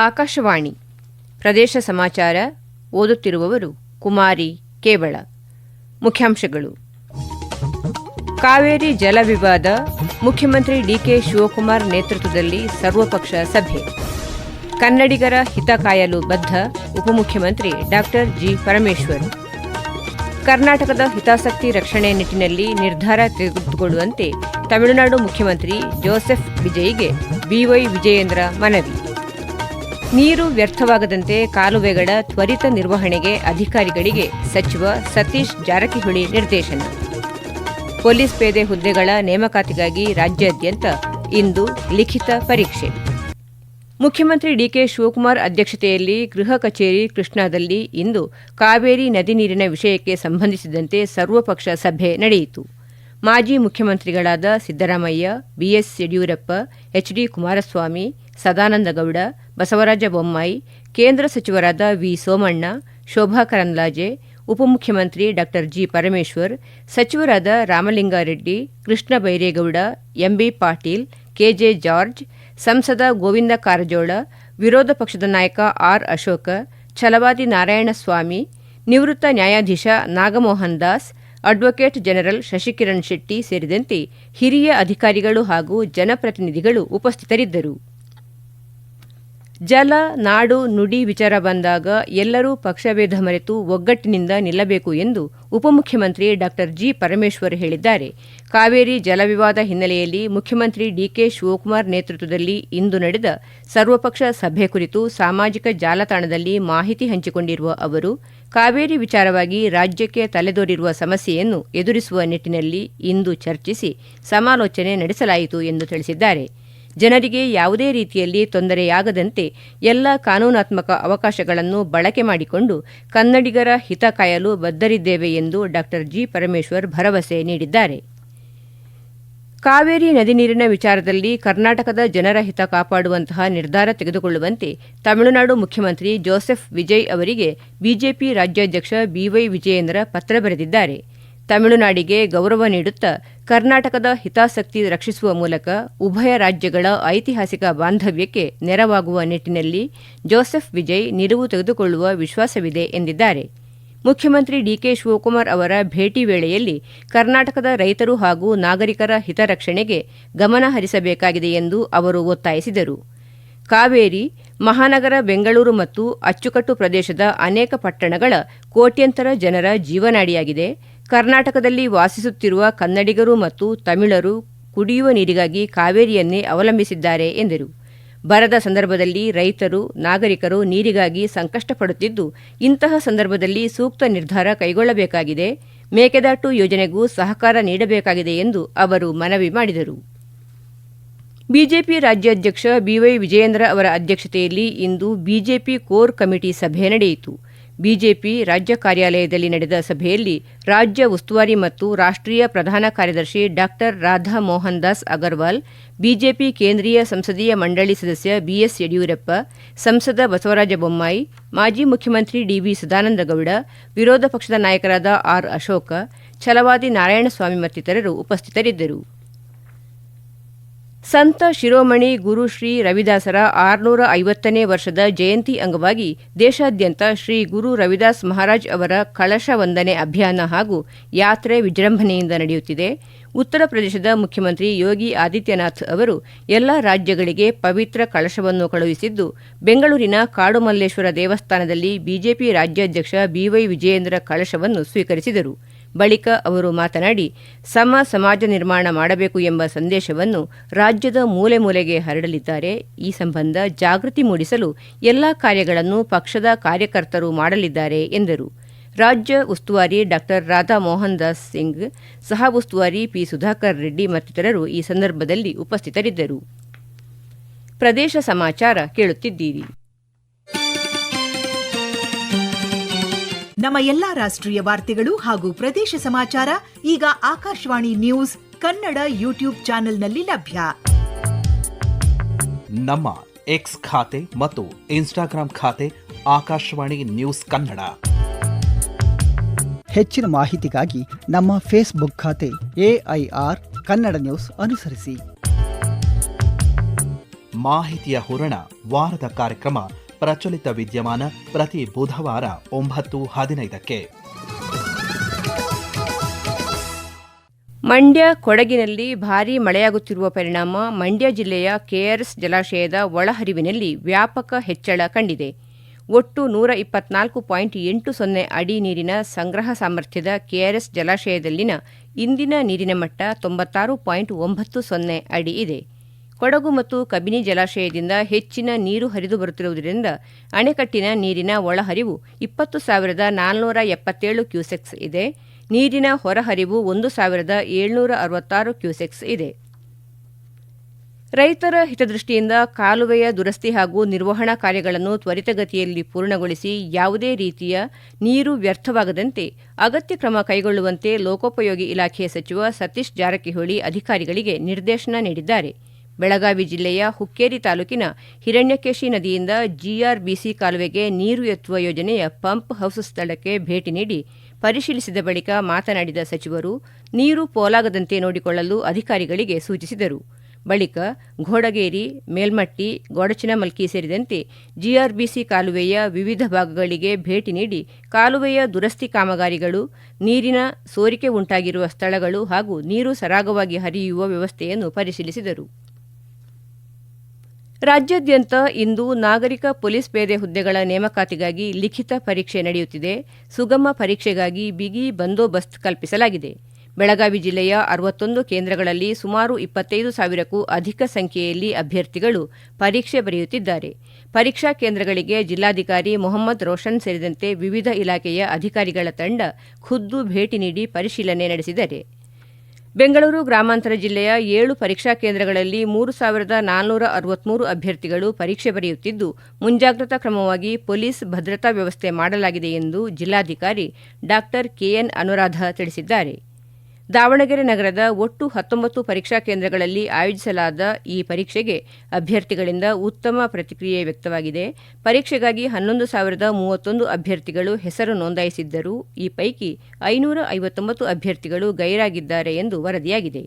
ಆಕಾಶವಾಣಿ ಪ್ರದೇಶ ಸಮಾಚಾರ ಓದುತ್ತಿರುವವರು ಕುಮಾರಿ ಕೇವಳ. ಮುಖ್ಯಾಂಶಗಳು. ಕಾವೇರಿ ಜಲ ವಿವಾದ, ಮುಖ್ಯಮಂತ್ರಿ ಡಿಕೆ ಶಿವಕುಮಾರ್ ನೇತೃತ್ವದಲ್ಲಿ ಸರ್ವಪಕ್ಷ ಸಭೆ. ಕನ್ನಡಿಗರ ಹಿತ ಕಾಯಲು ಬದ್ಧ, ಉಪಮುಖ್ಯಮಂತ್ರಿ ಡಾ ಜಿ ಪರಮೇಶ್ವರ್. ಕರ್ನಾಟಕದ ಹಿತಾಸಕ್ತಿ ರಕ್ಷಣೆ ನಿಟ್ಟಿನಲ್ಲಿ ನಿರ್ಧಾರ ತೆಗೆದುಕೊಳ್ಳುವಂತೆ ತಮಿಳುನಾಡು ಮುಖ್ಯಮಂತ್ರಿ ಜೋಸೆಫ್ ವಿಜಯ್ಗೆ ಬಿವೈ ವಿಜಯೇಂದ್ರ ಮನವಿ. ನೀರು ವ್ಯರ್ಥವಾಗದಂತೆ ಕಾಲುವೆಗಳ ತ್ವರಿತ ನಿರ್ವಹಣೆಗೆ ಅಧಿಕಾರಿಗಳಿಗೆ ಸಚಿವ ಸತೀಶ್ ಜಾರಕಿಹೊಳಿ ನಿರ್ದೇಶನ. ಪೊಲೀಸ್ ಪೇದೆ ಹುದ್ದೆಗಳ ನೇಮಕಾತಿಗಾಗಿ ರಾಜ್ಯಾದ್ಯಂತ ಇಂದು ಲಿಖಿತ ಪರೀಕ್ಷೆ. ಮುಖ್ಯಮಂತ್ರಿ ಡಿಕೆ ಶಿವಕುಮಾರ್ ಅಧ್ಯಕ್ಷತೆಯಲ್ಲಿ ಗೃಹ ಕಚೇರಿ ಕೃಷ್ಣಾದಲ್ಲಿ ಇಂದು ಕಾವೇರಿ ನದಿ ನೀರಿನ ವಿಷಯಕ್ಕೆ ಸಂಬಂಧಿಸಿದಂತೆ ಸರ್ವಪಕ್ಷ ಸಭೆ ನಡೆಯಿತು. ಮಾಜಿ ಮುಖ್ಯಮಂತ್ರಿಗಳಾದ ಸಿದ್ದರಾಮಯ್ಯ, ಬಿಎಸ್ ಯಡಿಯೂರಪ್ಪ, ಎಚ್ಡಿ ಕುಮಾರಸ್ವಾಮಿ, ಸದಾನಂದಗೌಡ, ಬಸವರಾಜ ಬೊಮ್ಮಾಯಿ, ಕೇಂದ್ರ ಸಚಿವರಾದ ವಿ ಸೋಮಣ್ಣ, ಶೋಭಾ ಕರಂದ್ಲಾಜೆ, ಉಪಮುಖ್ಯಮಂತ್ರಿ ಡಾ ಜಿ ಪರಮೇಶ್ವರ್, ಸಚಿವರಾದ Ramalingareddy, Krishna Byregowda, MB Patil, KJ George, ಸಂಸದ ಗೋವಿಂದ ಕಾರಜೋಳ, ವಿರೋಧ ಪಕ್ಷದ ನಾಯಕ ಆರ್ ಅಶೋಕ, ಛಲವಾದಿ ನಾರಾಯಣಸ್ವಾಮಿ, ನಿವೃತ್ತ ನ್ಯಾಯಾಧೀಶ ನಾಗಮೋಹನ್ ದಾಸ್, ಅಡ್ವೊಕೇಟ್ ಜನರಲ್ ಶಶಿಕಿರಣ್ ಶೆಟ್ಟಿ ಸೇರಿದಂತೆ ಹಿರಿಯ ಅಧಿಕಾರಿಗಳು ಹಾಗೂ ಜನಪ್ರತಿನಿಧಿಗಳು ಉಪಸ್ಥಿತರಿದ್ದರು. ಜಲ, ನಾಡು, ನುಡಿ ವಿಚಾರ ಬಂದಾಗ ಎಲ್ಲರೂ ಪಕ್ಷಭೇದ ಮರೆತು ಒಗ್ಗಟ್ಟಿನಿಂದ ನಿಲ್ಲಬೇಕು ಎಂದು ಉಪಮುಖ್ಯಮಂತ್ರಿ ಡಾ ಜಿ ಪರಮೇಶ್ವರ್ ಹೇಳಿದ್ದಾರೆ. ಕಾವೇರಿ ಜಲ ವಿವಾದ ಹಿನ್ನೆಲೆಯಲ್ಲಿ ಮುಖ್ಯಮಂತ್ರಿ ಡಿಕೆ ಶಿವಕುಮಾರ್ ನೇತೃತ್ವದಲ್ಲಿ ಇಂದು ನಡೆದ ಸರ್ವಪಕ್ಷ ಸಭೆ ಕುರಿತು ಸಾಮಾಜಿಕ ಜಾಲತಾಣದಲ್ಲಿ ಮಾಹಿತಿ ಹಂಚಿಕೊಂಡಿರುವ ಅವರು, ಕಾವೇರಿ ವಿಚಾರವಾಗಿ ರಾಜ್ಯಕ್ಕೆ ತಲೆದೋರಿರುವ ಸಮಸ್ಯೆಯನ್ನು ಎದುರಿಸುವ ನಿಟ್ಟಿನಲ್ಲಿ ಇಂದು ಚರ್ಚಿಸಿ ಸಮಾಲೋಚನೆ ನಡೆಸಲಾಯಿತು ಎಂದು ತಿಳಿಸಿದ್ದಾರೆ. ಜನರಿಗೆ ಯಾವುದೇ ರೀತಿಯಲ್ಲಿ ತೊಂದರೆಯಾಗದಂತೆ ಎಲ್ಲ ಕಾನೂನಾತ್ಮಕ ಅವಕಾಶಗಳನ್ನು ಬಳಕೆ ಮಾಡಿಕೊಂಡು ಕನ್ನಡಿಗರ ಹಿತ ಕಾಯಲು ಬದ್ಧರಿದ್ದೇವೆ ಎಂದು ಡಾ ಜಿ ಪರಮೇಶ್ವರ್ ಭರವಸೆ ನೀಡಿದ್ದಾರೆ. ಕಾವೇರಿ ನದಿ ನೀರಿನ ವಿಚಾರದಲ್ಲಿ ಕರ್ನಾಟಕದ ಜನರ ಹಿತ ಕಾಪಾಡುವಂತಹ ನಿರ್ಧಾರ ತೆಗೆದುಕೊಳ್ಳುವಂತೆ ತಮಿಳುನಾಡು ಮುಖ್ಯಮಂತ್ರಿ ಜೋಸೆಫ್ ವಿಜಯ್ ಅವರಿಗೆ ಬಿಜೆಪಿ ರಾಜ್ಯಾಧ್ಯಕ್ಷ ಬಿವೈ ವಿಜಯೇಂದ್ರ ಪತ್ರ ಬರೆದಿದ್ದಾರೆ. ತಮಿಳುನಾಡಿಗೆ ಗೌರವ ನೀಡುತ್ತಾ ಕರ್ನಾಟಕದ ಹಿತಾಸಕ್ತಿ ರಕ್ಷಿಸುವ ಮೂಲಕ ಉಭಯ ರಾಜ್ಯಗಳ ಐತಿಹಾಸಿಕ ಬಾಂಧವ್ಯಕ್ಕೆ ನೆರವಾಗುವ ನಿಟ್ಟಿನಲ್ಲಿ ಜೋಸೆಫ್ ವಿಜಯ್ ನಿಲುವು ತೆಗೆದುಕೊಳ್ಳುವ ವಿಶ್ವಾಸವಿದೆ ಎಂದಿದ್ದಾರೆ. ಮುಖ್ಯಮಂತ್ರಿ ಡಿಕೆ ಶಿವಕುಮಾರ್ ಅವರ ಭೇಟಿ ವೇಳೆಯಲ್ಲಿ ಕರ್ನಾಟಕದ ರೈತರು ಹಾಗೂ ನಾಗರಿಕರ ಹಿತರಕ್ಷಣೆಗೆ ಗಮನ ಹರಿಸಬೇಕಾಗಿದೆ ಎಂದು ಅವರು ಒತ್ತಾಯಿಸಿದರು. ಕಾವೇರಿ ಮಹಾನಗರ ಬೆಂಗಳೂರು ಮತ್ತು ಅಚ್ಚುಕಟ್ಟು ಪ್ರದೇಶದ ಅನೇಕ ಪಟ್ಟಣಗಳ ಕೋಟ್ಯಂತರ ಜನರ ಜೀವನಾಡಿಯಾಗಿದೆ. ಕರ್ನಾಟಕದಲ್ಲಿ ವಾಸಿಸುತ್ತಿರುವ ಕನ್ನಡಿಗರು ಮತ್ತು ತಮಿಳರು ಕುಡಿಯುವ ನೀರಿಗಾಗಿ ಕಾವೇರಿಯನ್ನೇ ಅವಲಂಬಿಸಿದ್ದಾರೆ ಎಂದರು. ಬರದ ಸಂದರ್ಭದಲ್ಲಿ ರೈತರು, ನಾಗರಿಕರು ನೀರಿಗಾಗಿ ಸಂಕಷ್ಟಪಡುತ್ತಿದ್ದು, ಇಂತಹ ಸಂದರ್ಭದಲ್ಲಿ ಸೂಕ್ತ ನಿರ್ಧಾರ ಕೈಗೊಳ್ಳಬೇಕಾಗಿದೆ. ಮೇಕೆದಾಟು ಯೋಜನೆಗೂ ಸಹಕಾರ ನೀಡಬೇಕಾಗಿದೆ ಎಂದು ಅವರು ಮನವಿ ಮಾಡಿದರು. ಬಿಜೆಪಿ ರಾಜ್ಯಾಧ್ಯಕ್ಷ ಬಿವೈ ವಿಜಯೇಂದ್ರ ಅವರ ಅಧ್ಯಕ್ಷತೆಯಲ್ಲಿ ಇಂದು ಬಿಜೆಪಿ ಕೋರ್ ಕಮಿಟಿ ಸಭೆ ನಡೆಯಿತು. ಬಿಜೆಪಿ ರಾಜ್ಯ ಕಾರ್ಯಾಲಯದಲ್ಲಿ ನಡೆದ ಸಭೆಯಲ್ಲಿ ರಾಜ್ಯ ಉಸ್ತುವಾರಿ ಮತ್ತು ರಾಷ್ಟ್ರೀಯ ಪ್ರಧಾನ ಕಾರ್ಯದರ್ಶಿ ಡಾ ರಾಧಾ ಮೋಹನ್ ದಾಸ್ ಅಗರ್ವಾಲ್, ಬಿಜೆಪಿ ಕೇಂದ್ರೀಯ ಸಂಸದೀಯ ಮಂಡಳಿ ಸದಸ್ಯ ಬಿಎಸ್ ಯಡಿಯೂರಪ್ಪ, ಸಂಸದ ಬಸವರಾಜ ಬೊಮ್ಮಾಯಿ, ಮಾಜಿ ಮುಖ್ಯಮಂತ್ರಿ ಡಿವಿ ಸದಾನಂದಗೌಡ, ವಿರೋಧ ಪಕ್ಷದ ನಾಯಕರಾದ ಆರ್ ಅಶೋಕ, ಛಲವಾದಿ ನಾರಾಯಣಸ್ವಾಮಿ ಮತ್ತಿತರರು ಉಪಸ್ಥಿತರಿದ್ದರು. ಸಂತ ಶಿರೋಮಣಿ ಗುರು ಶ್ರೀ ರವಿದಾಸರ 650ನೇ ವರ್ಷದ ಜಯಂತಿ ಅಂಗವಾಗಿ ದೇಶಾದ್ಯಂತ ಶ್ರೀ ಗುರು ರವಿದಾಸ್ ಮಹಾರಾಜ್ ಅವರ ಕಳಶ ವಂದನೆ ಅಭಿಯಾನ ಹಾಗೂ ಯಾತ್ರೆ ವಿಜೃಂಭಣೆಯಿಂದ ನಡೆಯುತ್ತಿದೆ. ಉತ್ತರ ಪ್ರದೇಶದ ಮುಖ್ಯಮಂತ್ರಿ ಯೋಗಿ ಆದಿತ್ಯನಾಥ್ ಅವರು ಎಲ್ಲ ರಾಜ್ಯಗಳಿಗೆ ಪವಿತ್ರ ಕಳಶವನ್ನು ಕಳುಹಿಸಿದ್ದು, ಬೆಂಗಳೂರಿನ ಕಾಡುಮಲ್ಲೇಶ್ವರ ದೇವಸ್ಥಾನದಲ್ಲಿ ಬಿಜೆಪಿ ರಾಜ್ಯಾಧ್ಯಕ್ಷ ಬಿವೈ ವಿಜಯೇಂದ್ರ ಕಳಶವನ್ನು ಸ್ವೀಕರಿಸಿದರು. ಬಳಿಕ ಅವರು ಮಾತನಾಡಿ, ಸಮಾಜ ನಿರ್ಮಾಣ ಮಾಡಬೇಕು ಎಂಬ ಸಂದೇಶವನ್ನು ರಾಜ್ಯದ ಮೂಲೆ ಮೂಲೆಗೆ ಹರಡಲಿದ್ದಾರೆ. ಈ ಸಂಬಂಧ ಜಾಗೃತಿ ಮೂಡಿಸಲು ಎಲ್ಲಾ ಕಾರ್ಯಗಳನ್ನು ಪಕ್ಷದ ಕಾರ್ಯಕರ್ತರು ಮಾಡಲಿದ್ದಾರೆ ಎಂದರು. ರಾಜ್ಯ ಉಸ್ತುವಾರಿ ಡಾ ರಾಧಾ ಮೋಹನ್ ದಾಸ್ ಸಿಂಗ್, ಸಹ ಉಸ್ತುವಾರಿ ಪಿ ಸುಧಾಕರ್ ರೆಡ್ಡಿ ಮತ್ತಿತರರು ಈ ಸಂದರ್ಭದಲ್ಲಿ ಉಪಸ್ಥಿತರಿದ್ದರು. ಪ್ರದೇಶ ಸಮಾಚಾರ ಕೇಳುತ್ತಿದ್ದೀರಿ. ನಮ್ಮ ಎಲ್ಲಾ ರಾಷ್ಟ್ರೀಯ ವಾರ್ತೆಗಳು ಹಾಗೂ ಪ್ರದೇಶ ಸಮಾಚಾರ ಈಗ ಆಕಾಶವಾಣಿ ನ್ಯೂಸ್ ಕನ್ನಡ ಯೂಟ್ಯೂಬ್ ಚಾನೆಲ್ನಲ್ಲಿ ಲಭ್ಯ. ನಮ್ಮ ಎಕ್ಸ್ ಖಾತೆ ಮತ್ತು ಇನ್ಸ್ಟಾಗ್ರಾಂ ಖಾತೆ ಆಕಾಶವಾಣಿ ನ್ಯೂಸ್ ಕನ್ನಡ. ಹೆಚ್ಚಿನ ಮಾಹಿತಿಗಾಗಿ ನಮ್ಮ ಫೇಸ್ಬುಕ್ ಖಾತೆ AIR ಕನ್ನಡ ನ್ಯೂಸ್ ಅನುಸರಿಸಿ. ಮಾಹಿತಿಯ ಹೂರಣ ವಾರದ ಕಾರ್ಯಕ್ರಮ ಪ್ರಚಲಿತ ವಿದ್ಯಮಾನ ಪ್ರತಿ ಬುಧವಾರ 9:15ಕ್ಕೆ. ಮಂಡ್ಯ ಕೊಡಗಿನಲ್ಲಿ ಭಾರೀ ಮಳೆಯಾಗುತ್ತಿರುವ ಪರಿಣಾಮ ಮಂಡ್ಯ ಜಿಲ್ಲೆಯ ಕೆಆರ್ಎಸ್ ಜಲಾಶಯದ ಒಳಹರಿವಿನಲ್ಲಿ ವ್ಯಾಪಕ ಹೆಚ್ಚಳ ಕಂಡಿದೆ. ಒಟ್ಟು 124.80 ಅಡಿ ನೀರಿನ ಸಂಗ್ರಹ ಸಾಮರ್ಥ್ಯದ ಕೆಆರ್ಎಸ್ ಜಲಾಶಯದಲ್ಲಿನ ಇಂದಿನ ನೀರಿನ ಮಟ್ಟ 96.90 ಅಡಿ ಇದೆ. ಕೊಡಗು ಮತ್ತು ಕಬಿನಿ ಜಲಾಶಯದಿಂದ ಹೆಚ್ಚಿನ ನೀರು ಹರಿದು ಬರುತ್ತಿರುವುದರಿಂದ ಅಣೆಕಟ್ಟಿನ ನೀರಿನ ಒಳಹರಿವು 20,477 ಕ್ಯೂಸೆಕ್ಸ್ ಇದೆ. ನೀರಿನ ಹೊರಹರಿವು 1,766 ಕ್ಯೂಸೆಕ್ಸ್ ಇದೆ. ರೈತರ ಹಿತದೃಷ್ಟಿಯಿಂದ ಕಾಲುವೆಯ ದುರಸ್ತಿ ಹಾಗೂ ನಿರ್ವಹಣಾ ಕಾರ್ಯಗಳನ್ನು ತ್ವರಿತಗತಿಯಲ್ಲಿ ಪೂರ್ಣಗೊಳಿಸಿ ಯಾವುದೇ ರೀತಿಯ ನೀರು ವ್ಯರ್ಥವಾಗದಂತೆ ಅಗತ್ಯ ಕ್ರಮ ಕೈಗೊಳ್ಳುವಂತೆ ಲೋಕೋಪಯೋಗಿ ಇಲಾಖೆ ಸಚಿವ ಸತೀಶ್ ಜಾರಕಿಹೊಳಿ ಅಧಿಕಾರಿಗಳಿಗೆ ನಿರ್ದೇಶನ ನೀಡಿದ್ದಾರೆ. ಬೆಳಗಾವಿ ಜಿಲ್ಲೆಯ ಹುಕ್ಕೇರಿ ತಾಲೂಕಿನ ಹಿರಣ್ಯಕೇಶಿ ನದಿಯಿಂದ ಜಿಆರ್ಬಿಸಿ ಕಾಲುವೆಗೆ ನೀರು ಎತ್ತುವ ಯೋಜನೆಯ ಪಂಪ್ ಹೌಸ್ ಸ್ಥಳಕ್ಕೆ ಭೇಟಿ ನೀಡಿ ಪರಿಶೀಲಿಸಿದ ಬಳಿಕ ಮಾತನಾಡಿದ ಸಚಿವರು ನೀರು ಪೋಲಾಗದಂತೆ ನೋಡಿಕೊಳ್ಳಲು ಅಧಿಕಾರಿಗಳಿಗೆ ಸೂಚಿಸಿದರು. ಬಳಿಕ ಘೋಡಗೇರಿ, ಮೇಲ್ಮಟ್ಟಿ, ಗೊಡಚಿನಮಲ್ಕಿ ಸೇರಿದಂತೆ ಜಿಆರ್ಬಿಸಿ ಕಾಲುವೆಯ ವಿವಿಧ ಭಾಗಗಳಿಗೆ ಭೇಟಿ ನೀಡಿ ಕಾಲುವೆಯ ದುರಸ್ತಿ ಕಾಮಗಾರಿಗಳು, ನೀರಿನ ಸೋರಿಕೆ ಉಂಟಾಗಿರುವ ಸ್ಥಳಗಳು ಹಾಗೂ ನೀರು ಸರಾಗವಾಗಿ ಹರಿಯುವ ವ್ಯವಸ್ಥೆಯನ್ನು ಪರಿಶೀಲಿಸಿದರು. ರಾಜ್ಯಾದ್ಯಂತ ಇಂದು ನಾಗರಿಕ ಪೊಲೀಸ್ ಪೇದೆ ಹುದ್ದೆಗಳ ನೇಮಕಾತಿಗಾಗಿ ಲಿಖಿತ ಪರೀಕ್ಷೆ ನಡೆಯುತ್ತಿದೆ. ಸುಗಮ ಪರೀಕ್ಷೆಗಾಗಿ ಬಿಗಿ ಬಂದೋಬಸ್ತ್ ಕಲ್ಪಿಸಲಾಗಿದೆ. ಬೆಳಗಾವಿ ಜಿಲ್ಲೆಯ 61 ಕೇಂದ್ರಗಳಲ್ಲಿ ಸುಮಾರು 25,000ಕ್ಕೂ ಅಧಿಕ ಸಂಖ್ಯೆಯಲ್ಲಿ ಅಭ್ಯರ್ಥಿಗಳು ಪರೀಕ್ಷೆ ಬರೆಯುತ್ತಿದ್ದಾರೆ. ಪರೀಕ್ಷಾ ಕೇಂದ್ರಗಳಿಗೆ ಜಿಲ್ಲಾಧಿಕಾರಿ ಮೊಹಮ್ಮದ್ ರೋಷನ್ ಸೇರಿದಂತೆ ವಿವಿಧ ಇಲಾಖೆಯ ಅಧಿಕಾರಿಗಳ ತಂಡ ಖುದ್ದು ಭೇಟಿ ನೀಡಿ ಪರಿಶೀಲನೆ ನಡೆಸಿದ್ದಾರೆ. ಬೆಂಗಳೂರು ಗ್ರಾಮಾಂತರ ಜಿಲ್ಲೆಯ 7 ಪರೀಕ್ಷಾ ಕೇಂದ್ರಗಳಲ್ಲಿ 3,463 ಅಭ್ಯರ್ಥಿಗಳು ಪರೀಕ್ಷೆ ಬರೆಯುತ್ತಿದ್ದು, ಮುಂಜಾಗ್ರತಾ ಕ್ರಮವಾಗಿ ಪೊಲೀಸ್ ಭದ್ರತಾ ವ್ಯವಸ್ಥೆ ಮಾಡಲಾಗಿದೆ ಎಂದು ಜಿಲ್ಲಾಧಿಕಾರಿ ಡಾ ಕೆಎನ್ ಅನುರಾಧ ತಿಳಿಸಿದ್ದಾರೆ. ದಾವಣಗೆರೆ ನಗರದ ಒಟ್ಟು 19 ಪರೀಕ್ಷಾ ಕೇಂದ್ರಗಳಲ್ಲಿ ಆಯೋಜಿಸಲಾದ ಈ ಪರೀಕ್ಷೆಗೆ ಅಭ್ಯರ್ಥಿಗಳಿಂದ ಉತ್ತಮ ಪ್ರತಿಕ್ರಿಯೆ ವ್ಯಕ್ತವಾಗಿದೆ. ಪರೀಕ್ಷೆಗಾಗಿ 11,031 ಅಭ್ಯರ್ಥಿಗಳು ಹೆಸರು ನೋಂದಾಯಿಸಿದ್ದರೂ ಈ ಪೈಕಿ 559 ಅಭ್ಯರ್ಥಿಗಳು ಗೈರಾಗಿದ್ದಾರೆ ಎಂದು ವರದಿಯಾಗಿದೆ.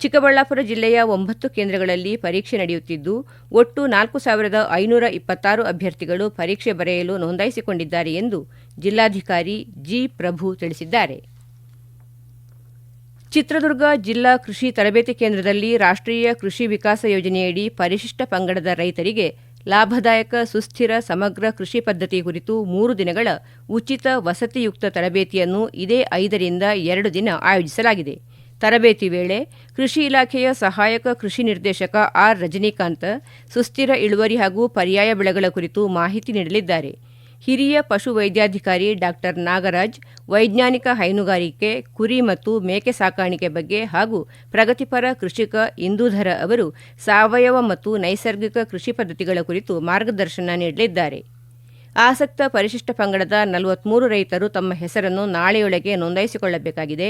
ಚಿಕ್ಕಬಳ್ಳಾಪುರ ಜಿಲ್ಲೆಯ 9 ಕೇಂದ್ರಗಳಲ್ಲಿ ಪರೀಕ್ಷೆ ನಡೆಯುತ್ತಿದ್ದು, ಒಟ್ಟು 4,526 ಅಭ್ಯರ್ಥಿಗಳು ಪರೀಕ್ಷೆ ಬರೆಯಲು ನೋಂದಾಯಿಸಿಕೊಂಡಿದ್ದಾರೆ ಎಂದು ಜಿಲ್ಲಾಧಿಕಾರಿ ಜಿ. ಪ್ರಭು ತಿಳಿಸಿದ್ದಾರೆ. ಚಿತ್ರದುರ್ಗ ಜಿಲ್ಲಾ ಕೃಷಿ ತರಬೇತಿ ಕೇಂದ್ರದಲ್ಲಿ ರಾಷ್ಟ್ರೀಯ ಕೃಷಿ ವಿಕಾಸ ಯೋಜನೆಯಡಿ ಪರಿಶಿಷ್ಟ ಪಂಗಡದ ರೈತರಿಗೆ ಲಾಭದಾಯಕ ಸುಸ್ಥಿರ ಸಮಗ್ರ ಕೃಷಿ ಪದ್ಧತಿ ಕುರಿತು 3 ದಿನಗಳ ಉಚಿತ ವಸತಿಯುಕ್ತ ತರಬೇತಿಯನ್ನು ಇದೇ 5ರಿಂದ 2 ದಿನ ಆಯೋಜಿಸಲಾಗಿದೆ. ತರಬೇತಿ ವೇಳೆ ಕೃಷಿ ಇಲಾಖೆಯ ಸಹಾಯಕ ಕೃಷಿ ನಿರ್ದೇಶಕ ಆರ್. ರಜನಿಕಾಂತ್ ಸುಸ್ಥಿರ ಇಳುವರಿ ಹಾಗೂ ಪರ್ಯಾಯ ಬೆಳೆಗಳ ಕುರಿತು ಮಾಹಿತಿ ನೀಡಲಿದ್ದಾರೆ. ಹಿರಿಯ ಪಶು ವೈದ್ಯಾಧಿಕಾರಿ ಡಾ. ನಾಗರಾಜ್ ವೈಜ್ಞಾನಿಕ ಹೈನುಗಾರಿಕೆ, ಕುರಿ ಮತ್ತು ಮೇಕೆ ಸಾಕಾಣಿಕೆ ಬಗ್ಗೆ ಹಾಗೂ ಪ್ರಗತಿಪರ ಕೃಷಿಕ ಇಂದೂಧರ ಅವರು ಸಾವಯವ ಮತ್ತು ನೈಸರ್ಗಿಕ ಕೃಷಿ ಪದ್ಧತಿಗಳ ಕುರಿತು ಮಾರ್ಗದರ್ಶನ ನೀಡಲಿದ್ದಾರೆ. ಆಸಕ್ತ ಪರಿಶಿಷ್ಟ ಪಂಗಡದ 43 ರೈತರು ತಮ್ಮ ಹೆಸರನ್ನು ನಾಳೆಯೊಳಗೆ ನೋಂದಾಯಿಸಿಕೊಳ್ಳಬೇಕಾಗಿದೆ.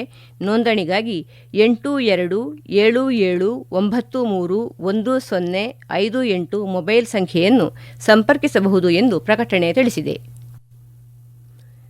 ನೋಂದಣಿಗಾಗಿ 8277931058 ಮೊಬೈಲ್ ಸಂಖ್ಯೆಯನ್ನು ಸಂಪರ್ಕಿಸಬಹುದು ಎಂದು ಪ್ರಕಟಣೆ ತಿಳಿಸಿದೆ.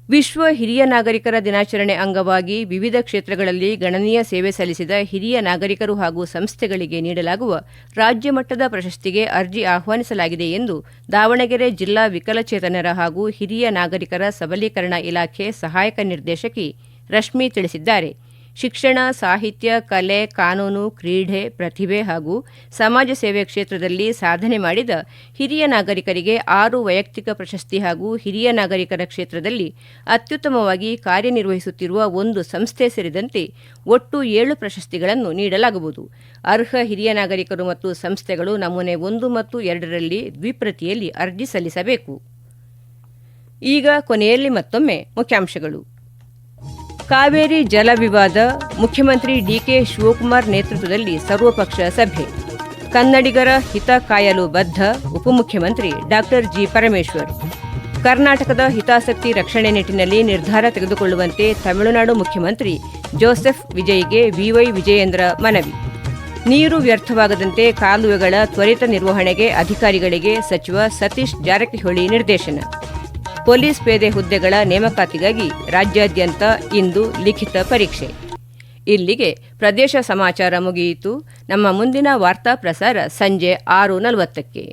ವಿಶ್ವ ಹಿರಿಯ ನಾಗರಿಕರ ದಿನಾಚರಣೆ ಅಂಗವಾಗಿ ವಿವಿಧ ಕ್ಷೇತ್ರಗಳಲ್ಲಿ ಗಣನೀಯ ಸೇವೆ ಸಲ್ಲಿಸಿದ ಹಿರಿಯ ನಾಗರಿಕರು ಹಾಗೂ ಸಂಸ್ಥೆಗಳಿಗೆ ನೀಡಲಾಗುವ ರಾಜ್ಯ ಮಟ್ಟದ ಪ್ರಶಸ್ತಿಗೆ ಅರ್ಜಿ ಆಹ್ವಾನಿಸಲಾಗಿದೆ ಎಂದು ದಾವಣಗೆರೆ ಜಿಲ್ಲಾ ವಿಕಲಚೇತನರ ಹಾಗೂ ಹಿರಿಯ ನಾಗರಿಕರ ಸಬಲೀಕರಣ ಇಲಾಖೆ ಸಹಾಯಕ ನಿರ್ದೇಶಕಿ ರಶ್ಮಿ ತಿಳಿಸಿದ್ದಾರೆ. ಶಿಕ್ಷಣ, ಸಾಹಿತ್ಯ, ಕಲೆ, ಕಾನೂನು, ಕ್ರೀಡೆ, ಪ್ರತಿಭೆ ಹಾಗೂ ಸಮಾಜ ಸೇವೆ ಕ್ಷೇತ್ರದಲ್ಲಿ ಸಾಧನೆ ಮಾಡಿದ ಹಿರಿಯ ನಾಗರಿಕರಿಗೆ 6 ವೈಯಕ್ತಿಕ ಪ್ರಶಸ್ತಿ ಹಾಗೂ ಹಿರಿಯ ನಾಗರಿಕರ ಕ್ಷೇತ್ರದಲ್ಲಿ ಅತ್ಯುತ್ತಮವಾಗಿ ಕಾರ್ಯನಿರ್ವಹಿಸುತ್ತಿರುವ ಒಂದು ಸಂಸ್ಥೆ ಸೇರಿದಂತೆ ಒಟ್ಟು 7 ಪ್ರಶಸ್ತಿಗಳನ್ನು ನೀಡಲಾಗುವುದು. ಅರ್ಹ ಹಿರಿಯ ನಾಗರಿಕರು ಮತ್ತು ಸಂಸ್ಥೆಗಳು ನಮೂನೆ 1 ಮತ್ತು 2ರಲ್ಲಿ ದ್ವಿಪ್ರತಿಯಲ್ಲಿ ಅರ್ಜಿ ಸಲ್ಲಿಸಬೇಕು. ಈಗ ಕೊನೆಯಲ್ಲಿ ಮತ್ತೊಮ್ಮೆ ಮುಖ್ಯಾಂಶಗಳು. ಕಾವೇರಿ ಜಲ ವಿವಾದ, ಮುಖ್ಯಮಂತ್ರಿ ಡಿಕೆ ಶಿವಕುಮಾರ್ ನೇತೃತ್ವದಲ್ಲಿ ಸರ್ವಪಕ್ಷ ಸಭೆ. ಕನ್ನಡಿಗರ ಹಿತ ಕಾಯಲು ಬದ್ಧ, ಉಪಮುಖ್ಯಮಂತ್ರಿ ಡಾ. ಜಿ. ಪರಮೇಶ್ವರ್. ಕರ್ನಾಟಕದ ಹಿತಾಸಕ್ತಿ ರಕ್ಷಣೆ ನಿಟ್ಟಿನಲ್ಲಿ ನಿರ್ಧಾರ ತೆಗೆದುಕೊಳ್ಳುವಂತೆ ತಮಿಳುನಾಡು ಮುಖ್ಯಮಂತ್ರಿ ಜೋಸೆಫ್ ವಿಜಯ್ಗೆ ಬಿವೈ ವಿಜಯೇಂದ್ರ ಮನವಿ. ನೀರು ವ್ಯರ್ಥವಾಗದಂತೆ ಕಾಲುವೆಗಳ ತ್ವರಿತ ನಿರ್ವಹಣೆಗೆ ಅಧಿಕಾರಿಗಳಿಗೆ ಸಚಿವ ಸತೀಶ್ ಜಾರಕಿಹೊಳಿ ನಿರ್ದೇಶನ. ಪೊಲೀಸ್ ಪೇದೆ ಹುದ್ದೆಗಳ ನೇಮಕಾತಿಗಾಗಿ ರಾಜ್ಯಾದ್ಯಂತ ಇಂದು ಲಿಖಿತ ಪರೀಕ್ಷೆ. ಇಲ್ಲಿಗೆ ಪ್ರದೇಶ ಸಮಾಚಾರ ಮುಗಿಯಿತು. ನಮ್ಮ ಮುಂದಿನ ವಾರ್ತಾ ಪ್ರಸಾರ ಸಂಜೆ 6:40.